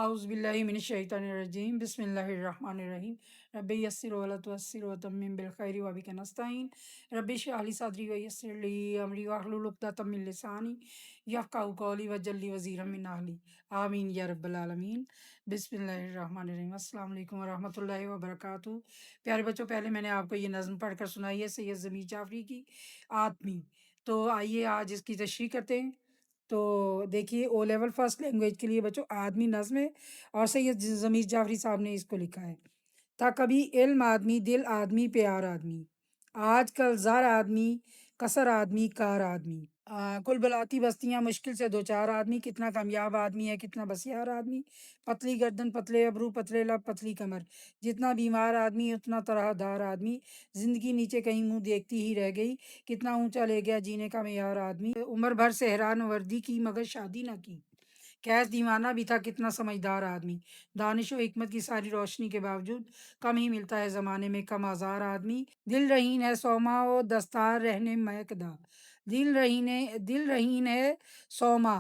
أعوذ بالله من الشيطان الرجيم بسم الله الرحمن الرحيم ربي يسر ولا تعسر وتمم بالخير وبك نستعين ربي اشرح لي صدري ويسر لي أمري واحلل عقدة من لساني يفقهوا قولي واجعل لي وزيرا من أهلي آمين يا رب العالمین بسم اللہ الرحمن الرحیم السلام علیکم ورحمۃ اللہ وبرکاتہ۔ پیارے بچوں، پہلے میں نے آپ کو یہ نظم پڑھ کر سنائی ہے سید ضمیر جعفری کی آدمی۔ تو آئیے آج اس کی تشریح کرتے ہیں۔ تو دیکھیے، او لیول فرسٹ لینگویج کے لیے بچوں آدمی نظم ہے، اور سید ضمیر جعفری صاحب نے اس کو لکھا ہے۔ تھا کبھی علم آدمی، دل آدمی، پیار آدمی، آج کل زار آدمی، کثر آدمی، کار آدمی، کل بلاتی بستیاں مشکل سے دو چار آدمی، کتنا کامیاب آدمی ہے کتنا بسیار آدمی، پتلی گردن پتلے ابرو پتلے لب پتلی کمر، جتنا بیمار آدمی اتنا طرح دار آدمی، زندگی نیچے کہیں منہ دیکھتی ہی رہ گئی، کتنا اونچا لے گیا جینے کا معیار آدمی، عمر بھر صحرا وردی کی مگر شادی نہ کی، کیس دیوانہ بھی تھا کتنا سمجھدار آدمی، دانش و حکمت کی ساری روشنی کے باوجود کم ہی ملتا ہے زمانے میں کم آزار آدمی، دل رہین ہے سوما و دستار رہنے مہکدا، دل رہین ہے سوما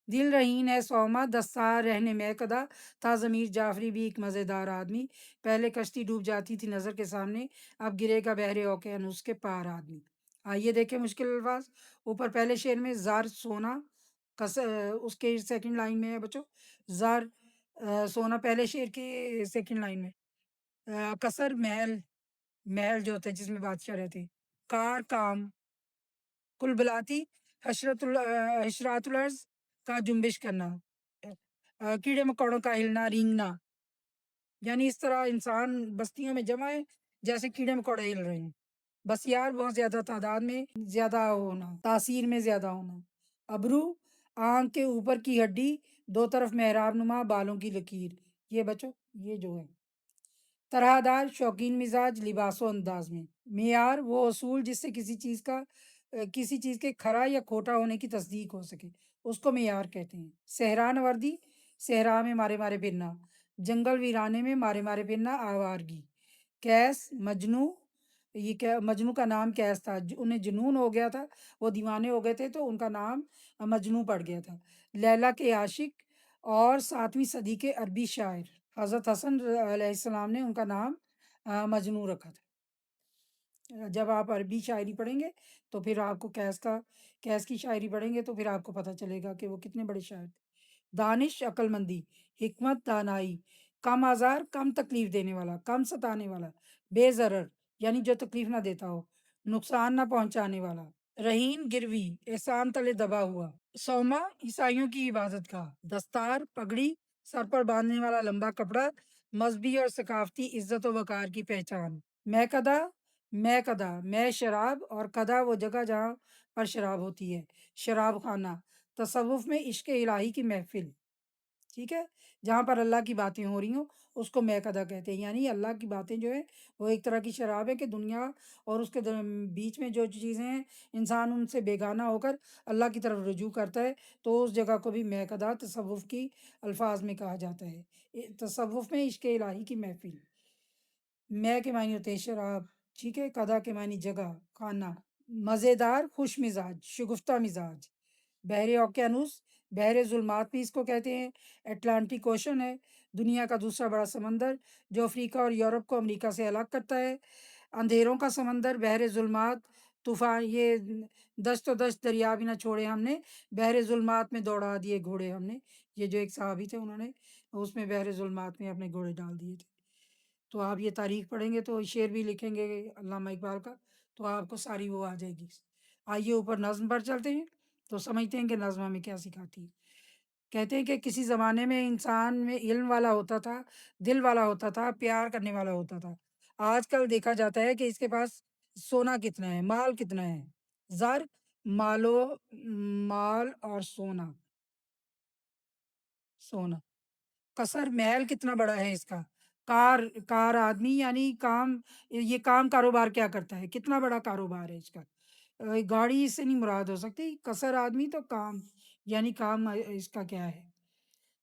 دل رہین ہے سوما دستار رہنے مہکدا، تھا ضمیر جعفری بھی ایک مزیدار آدمی، پہلے کشتی ڈوب جاتی تھی نظر کے سامنے، اب گرے گا بحر اوقیانوس کے پار آدمی۔ آئیے دیکھیں مشکل الفاظ۔ اوپر پہلے شعر میں زار سونا، اس کے سیکنڈ لائن میں ہے بچوں زار سونا، پہلے شعر کے سیکنڈ لائن میں، کثر محل، محل جو ہوتا ہے جس میں بادشاہ رہتے ہیں، کار کام، کل بلاتی حشرات الارض کا جنبش کرنا، کیڑے مکوڑوں کا ہلنا رینگنا، یعنی اس طرح انسان بستیوں میں جمع ہے جیسے کیڑے مکوڑے ہل رہے ہیں، بسیار بہت زیادہ تعداد میں زیادہ ہونا، تاثیر میں زیادہ ہونا، ابرو آنکھ کے اوپر کی ہڈی، دو طرف محراب نما بالوں کی لکیر، یہ بچوں یہ جو ہے طرح دار شوقین مزاج لباس و انداز میں، معیار وہ اصول جس سے کسی چیز کے کھرا یا کھوٹا ہونے کی تصدیق ہو سکے، اس کو معیار کہتے ہیں۔ صحرا نوردی، صحرا میں مارے مارے پھرنا، جنگل ویرانے میں مارے مارے پھرنا آوارگی، کیس مجنو، یہ مجنو کا نام کیس تھا، انہیں جنون ہو گیا تھا، وہ دیوانے ہو گئے تھے تو ان کا نام مجنو پڑ گیا تھا۔ لیلا کے عاشق اور 7ویں صدی کے عربی شاعر حضرت حسن علیہ السلام نے ان کا نام مجنو رکھا تھا۔ جب آپ عربی شاعری پڑھیں گے تو پھر آپ کو کیس کی شاعری پڑھیں گے تو پھر آپ کو پتہ چلے گا کہ وہ کتنے بڑے شاعر تھے۔ دانش عقل مندی، حکمت دانائی، کم آزار کم تکلیف دینے والا، کم ستانے والا، بے ضرر یعنی جو تکلیف نہ دیتا ہو، نقصان نہ پہنچانے والا، رہین گروی احسان تلے دبا ہوا، سوما عیسائیوں کی عبادت کا، دستار پگڑی سر پر باندھنے والا لمبا کپڑا، مذہبی اور ثقافتی عزت و وقار کی پہچان، میں میں شراب، اور کدا وہ جگہ جہاں پر شراب ہوتی ہے، شراب خانہ، تصوف میں عشق الہی کی محفل، ٹھیک ہے، جہاں پر اللہ کی باتیں ہو رہی ہوں اس کو محکدہ کہتے ہیں، یعنی اللہ کی باتیں جو ہے وہ ایک طرح کی شراب ہے کہ دنیا اور اس کے بیچ میں جو چیزیں ہیں انسان ان سے بیگانہ ہو کر اللہ کی طرف رجوع کرتا ہے، تو اس جگہ کو بھی محکدہ تصوف کی الفاظ میں کہا جاتا ہے۔ تصوف میں عشق الہی کی محفل، میں کے معنی ہوتے ہیں شراب، ٹھیک ہے، قدا کے معنی جگہ خانہ، مزیدار خوش مزاج شگفتہ مزاج، بحر اوقیانوس، بحر ظلمات بھی اس کو کہتے ہیں، اٹلانٹک اوشن ہے دنیا کا دوسرا بڑا سمندر جو افریقہ اور یورپ کو امریکہ سے الگ کرتا ہے، اندھیروں کا سمندر، بحر ظلمات، طوفان، یہ دشت و دشت دریا بھی نہ چھوڑے ہم نے، بحر ظلمات میں دوڑا دیے گھوڑے ہم نے، یہ جو ایک صحابی تھے انہوں نے اس میں بحر ظلمات میں اپنے گھوڑے ڈال دیے تھے۔ تو آپ یہ تاریخ پڑھیں گے تو شعر بھی لکھیں گے علامہ اقبال کا تو آپ کو ساری وہ آ جائے گی۔ آئیے اوپر نظم پر چلتے ہیں تو سمجھتے ہیں کہ نظم ہمیں کیا سکھاتی ہے۔ کہتے ہیں کہ کسی زمانے میں انسان میں علم والا ہوتا تھا، دل والا ہوتا تھا، پیار کرنے والا ہوتا تھا، آج کل دیکھا جاتا ہے کہ اس کے پاس سونا کتنا ہے، مال کتنا ہے، زر، مال اور سونا، قصر محل کتنا بڑا ہے اس کا، کار آدمی یعنی کام، یہ کام کاروبار کیا کرتا ہے، کتنا بڑا کاروبار ہے اس کا، گاڑی اس سے نہیں مراد ہو سکتی، قصر آدمی تو کام یعنی کام اس کا کیا ہے،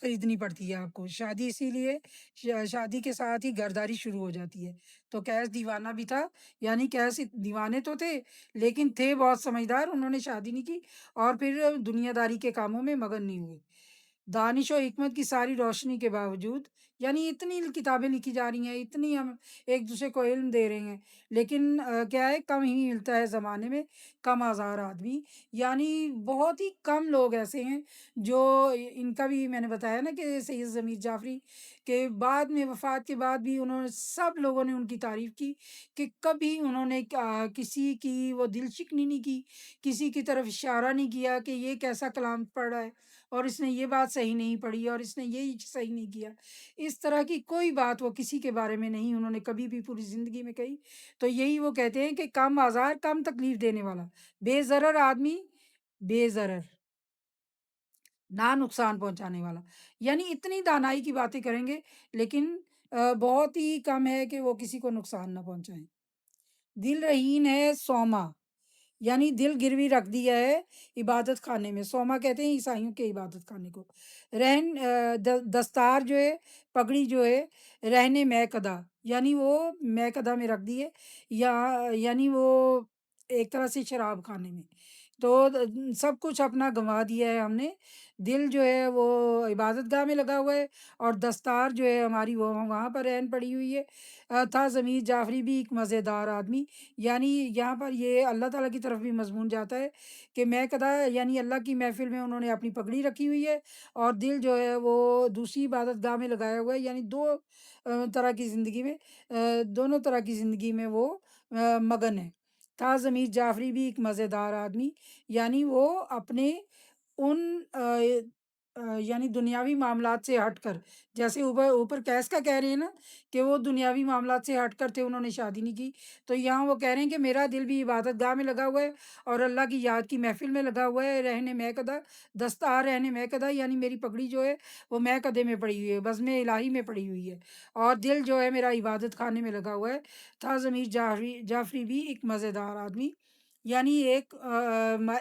خریدنی پڑتی ہے آپ کو۔ شادی اسی لیے شادی کے ساتھ ہی گھرداری شروع ہو جاتی ہے۔ تو قیس دیوانہ بھی تھا، یعنی قیس دیوانے تو تھے لیکن تھے بہت سمجھدار، انہوں نے شادی نہیں کی اور پھر دنیا داری کے کاموں میں مگن نہیں ہوئے۔ دانش و حکمت کی ساری روشنی کے باوجود، یعنی اتنی کتابیں لکھی جا رہی ہیں، اتنی ہم ایک دوسرے کو علم دے رہے ہیں، لیکن کیا ہے، کم ہی ملتا ہے زمانے میں، کم آزار آدمی، یعنی بہت ہی کم لوگ ایسے ہیں جو ان کا بھی میں نے بتایا نا کہ سید ضمیر جعفری کے بعد میں، وفات کے بعد بھی انہوں نے، سب لوگوں نے ان کی تعریف کی کہ کبھی انہوں نے کسی کی وہ دل شکنی نہیں کی، کسی کی طرف اشارہ نہیں کیا کہ یہ کیسا کلام پڑھ رہا ہے اور اس نے یہ بات صحیح نہیں پڑھی اور اس نے یہ صحیح نہیں کیا، اس طرح کی کوئی بات وہ کسی کے بارے میں نہیں انہوں نے کبھی بھی پوری زندگی میں کہی۔ تو یہی وہ کہتے ہیں کہ کم آزار، کم تکلیف دینے والا، بے ضرر آدمی، بے ضرر، نہ نقصان پہنچانے والا، یعنی اتنی دانائی کی باتیں کریں گے لیکن بہت ہی کم ہے کہ وہ کسی کو نقصان نہ پہنچائیں۔ دل رہین ہے سوما، یعنی دل گروی رکھ دیا ہے عبادت خانے میں۔ سوما کہتے ہیں عیسائیوں کے عبادت خانے کو۔ رہن دستار جو ہے، پگڑی جو ہے، رہنے میں کدا، یعنی وہ میں کدا میں رکھ دیے، یا یعنی وہ ایک طرح سے شراب خانے میں۔ تو سب کچھ اپنا گنوا دیا ہے ہم نے، دل جو ہے وہ عبادت گاہ میں لگا ہوا ہے اور دستار جو ہے ہماری وہ وہاں پر رہن پڑی ہوئی ہے۔ تھا ضمیر جعفری بھی ایک مزیدار آدمی، یعنی یہاں پر یہ اللہ تعالیٰ کی طرف بھی مضمون جاتا ہے کہ میں کدا، یعنی اللہ کی محفل میں انہوں نے اپنی پگڑی رکھی ہوئی ہے اور دل جو ہے وہ دوسری عبادت گاہ میں لگایا ہوا ہے، یعنی دو طرح کی زندگی میں، دونوں طرح کی زندگی میں وہ مگن ہے۔ تھا ضمیر جعفری بھی ایک مزیدار آدمی، یعنی وہ اپنے ان یعنی دنیاوی معاملات سے ہٹ کر، جیسے اوپر اوپر قیس کا کہہ رہے ہیں نا کہ وہ دنیاوی معاملات سے ہٹ کر تھے، انہوں نے شادی نہیں کی، تو یہاں وہ کہہ رہے ہیں کہ میرا دل بھی عبادت گاہ میں لگا ہوا ہے اور اللہ کی یاد کی محفل میں لگا ہوا ہے، رہنے میں کدا، دستار رہنے میں کدا، یعنی میری پگڑی جو ہے وہ میں کدے میں پڑی ہوئی ہے، بزم الہی میں پڑی ہوئی ہے، اور دل جو ہے میرا عبادت خانے میں لگا ہوا ہے۔ تھا ضمیر جعفری بھی ایک مزیدار آدمی، یعنی ایک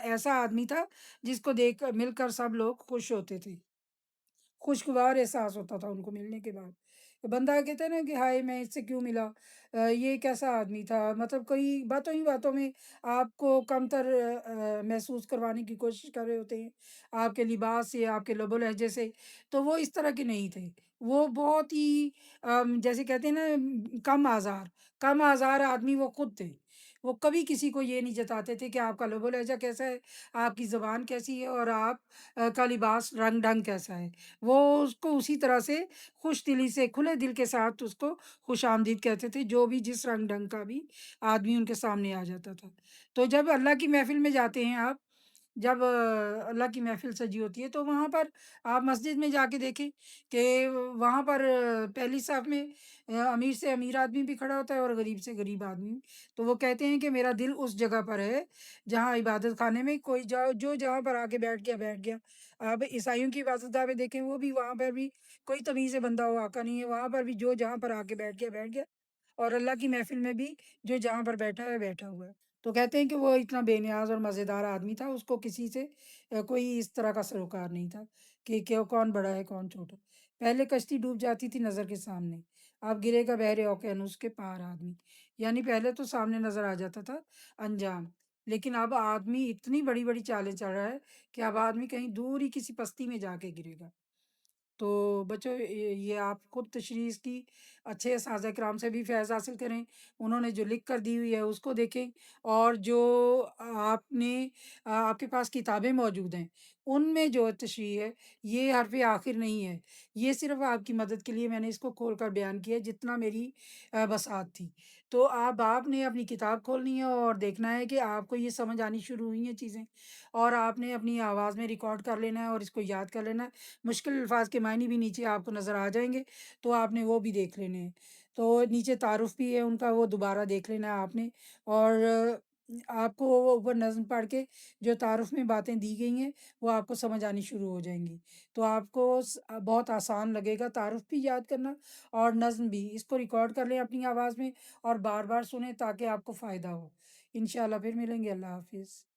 ایسا آدمی تھا جس کو دیکھ کر مل کر سب لوگ خوش ہوتے تھے، خوشگوار احساس ہوتا تھا ان کو ملنے کے بعد۔ بندہ کہتا ہے نا کہ ہائے میں اس سے کیوں ملا، یہ کیسا آدمی تھا، مطلب کوئی باتوں ہی باتوں میں آپ کو کمتر محسوس کروانے کی کوشش کر رہے ہوتے ہیں، آپ کے لباس سے، آپ کے لب و لہجے سے، تو وہ اس طرح کے نہیں تھے، وہ بہت ہی جیسے کہتے ہیں نا کم آزار آدمی وہ خود تھے۔ وہ کبھی کسی کو یہ نہیں جتاتے تھے کہ آپ کا لب و لہجہ کیسا ہے، آپ کی زبان کیسی ہے اور آپ کا لباس رنگ ڈھنگ کیسا ہے، وہ اس کو اسی طرح سے خوش دلی سے، کھلے دل کے ساتھ اس کو خوش آمدید کہتے تھے، جو بھی جس رنگ ڈھنگ کا بھی آدمی ان کے سامنے آ جاتا تھا۔ تو جب اللہ کی محفل میں جاتے ہیں آپ، جب اللہ کی محفل سجی ہوتی ہے تو وہاں پر آپ مسجد میں جا کے دیکھیں کہ وہاں پر پہلی صف میں امیر سے امیر آدمی بھی کھڑا ہوتا ہے اور غریب سے غریب آدمی بھی۔ تو وہ کہتے ہیں کہ میرا دل اس جگہ پر ہے جہاں عبادت خانے میں کوئی جو جہاں پر آ کے بیٹھ گیا بیٹھ گیا۔ آپ عیسائیوں کی عبادت گاہ میں دیکھیں، وہ بھی وہاں پر بھی کوئی تمیز بندہ ہو آقا نہیں ہے، وہاں پر بھی جو جہاں پر آ کے بیٹھ گیا بیٹھ گیا، اور اللہ کی محفل میں بھی جو جہاں پر بیٹھا ہے بیٹھا ہوا ہے۔ تو کہتے ہیں کہ وہ اتنا بے نیاز اور مزیدار آدمی تھا، اس کو کسی سے کوئی اس طرح کا سروکار نہیں تھا کہ کون بڑا ہے کون چھوٹا۔ پہلے کشتی ڈوب جاتی تھی نظر کے سامنے، اب گرے گا بحر اوقیانوس کے پار آدمی، یعنی پہلے تو سامنے نظر آ جاتا تھا انجام، لیکن اب آدمی اتنی بڑی بڑی چالیں چل رہا ہے کہ اب آدمی کہیں دور ہی کسی پستی میں جا کے گرے گا۔ تو بچوں، یہ آپ خود تشریح کی، اچھے اساتذہ کرام سے بھی فیض حاصل کریں، انہوں نے جو لکھ کر دی ہوئی ہے اس کو دیکھیں، اور جو آپ نے آپ کے پاس کتابیں موجود ہیں ان میں جو تشریح ہے یہ حرف آخر نہیں ہے، یہ صرف آپ کی مدد کے لیے میں نے اس کو کھول کر بیان کیا ہے جتنا میری بساط تھی۔ تو آپ نے اپنی کتاب کھولنی ہے اور دیکھنا ہے کہ آپ کو یہ سمجھ آنی شروع ہوئی ہیں چیزیں، اور آپ نے اپنی آواز میں ریکارڈ کر لینا ہے اور اس کو یاد کر لینا ہے۔ مشکل الفاظ کے معنی بھی نیچے آپ کو نظر آ جائیں گے، تو آپ نے وہ بھی دیکھ لینے ہیں۔ تو نیچے تعارف بھی ہے ان کا، وہ دوبارہ دیکھ لینا ہے آپ نے، اور آپ کو وہ اوپر نظم پڑھ کے جو تعارف میں باتیں دی گئی ہیں وہ آپ کو سمجھ آنی شروع ہو جائیں گی، تو آپ کو بہت آسان لگے گا تعارف بھی یاد کرنا اور نظم بھی۔ اس کو ریکارڈ کر لیں اپنی آواز میں اور بار بار سنیں تاکہ آپ کو فائدہ ہو۔ انشاءاللہ پھر ملیں گے، اللہ حافظ۔